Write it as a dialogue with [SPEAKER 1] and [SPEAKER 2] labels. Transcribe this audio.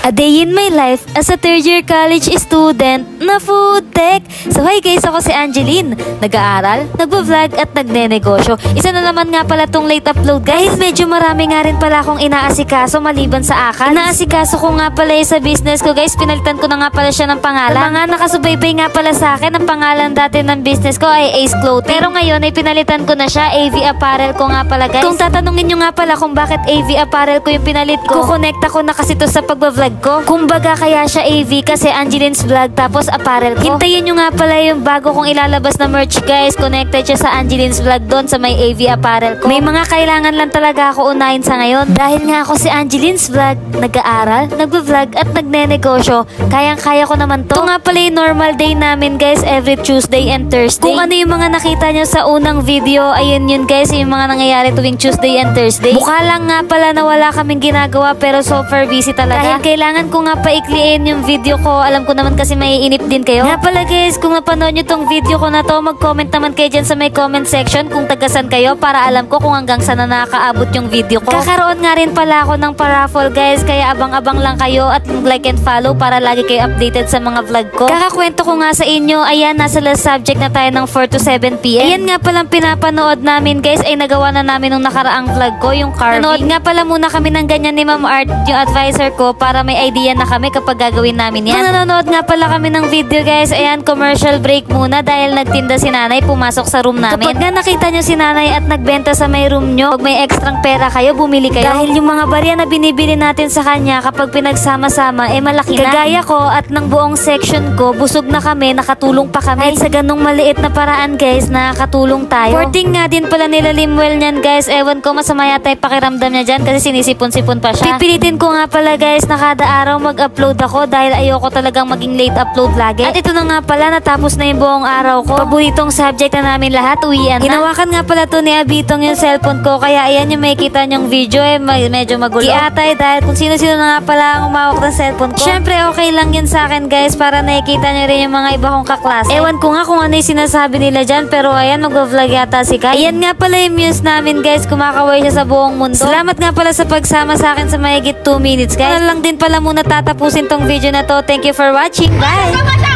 [SPEAKER 1] A day in my life as a third year college student na food tech. So hi guys, ako si Angeline. Nag-aaral, nagbo-vlog at nagne-negosyo. Isa na naman nga pala tong late upload guys. Medyo marami nga rin pala akong inaasikaso maliban sa akin. Inaasikaso ko nga pala sa business ko guys. Pinalitan ko na nga pala siya ng pangalan. Mga nakasubaybay nga pala sa akin, ang pangalan dati ng business ko ay Ace Clothing. Pero ngayon ay pinalitan ko na siya, AV Apparel ko nga pala guys. Kung tatanungin nyo nga pala kung bakit AV Apparel ko yung pinalit ko, kukonekta ko na kasi to sa pagbablog ko. Kumbaga kaya siya AV kasi Angeline's Vlog tapos apparel ko. Hintayin nyo nga pala yung bago kong ilalabas na merch guys. Connected siya sa Angeline's Vlog doon sa may AV Apparel ko. May mga kailangan lang talaga ako unahin sa ngayon. Dahil nga ako si Angeline's Vlog, nag-aaral, nagbo-vlog at nagne-negosyo. Kayang-kaya ko naman to. Ito nga pala yung normal day namin guys, every Tuesday and Thursday. Kung ano yung mga nakita nyo sa unang video, ayun yun guys, yung mga nangyayari tuwing Tuesday and Thursday. Mukha lang nga pala na wala kaming ginagawa pero super busy talaga. Dahil kailangan ko nga paikliin yung video ko. Alam ko naman kasi maiinip din kayo. Nga pala guys, kung napanood nyo tong video ko na to, mag-comment naman kayo dyan sa may comment section kung tagasan kayo para alam ko kung hanggang saan na nakakaabot yung video ko. Kakaroon nga rin pala ako ng paraffle guys, kaya abang-abang lang kayo at like and follow para lagi kayo updated sa mga vlog ko. Kakakwento ko nga sa inyo, ayan, nasa last subject na tayo ng 4 to 7 p.m. Ayan nga palang pinapanood namin guys, ay nagawa na namin nung nakaraang vlog ko, yung carving. Nanood nga pala muna kami ng ganyan ni Ma'am Art, yung advisor ko, para may idea na kami kapag gagawin namin yan. Kung nanonood nga pala kami ng video guys, ayan, commercial break muna dahil nagtinda si nanay, pumasok sa room namin. Kapag nga nakita nyo si nanay at nagbenta sa may room nyo, pag may extrang pera kayo, bumili kayo. Dahil yung mga barya na binibili natin sa kanya kapag pinagsama-sama, malaki na. Kagaya ko at ng buong section ko, busog na kami, nakatulong pa kami. Kahit sa ganong maliit na paraan guys, nakakatulong tayo. Porting nga din pala nila Limwell nyan guys, ewan ko, masama yata yung pakiramdam niya dyan kasi sinisipon-sipon pa siya. Pipilitin ko nga pala guys na kada araw mag-upload ako dahil ayoko talagang maging late upload lagi. At ito na nga pala, natapos na yung buong araw ko. Paboritong subject na namin lahat, uwian na. Hinawakan nga pala to ni Abitong yung cellphone ko, kaya ayan yung makikita nyong video medyo magulo. Iatay dahil kung sino-sino na nga pala ang umawak ng cellphone ko. Syempre okay lang yun sa akin guys para nakikita nyo rin yung mga iba kong kaklase. Ewan ko nga kung ano yung sinasabi nila dyan pero ayan, mag-vlog yata si Kai. Ayan nga pala yung muse namin guys, kumakaway siya sa buong mundo. Salamat nga pala sa pagsama sa akin sa mahigit 2 minutes guys. Ano lang din pala muna tatapusin tong video na to. Thank you for watching. Bye!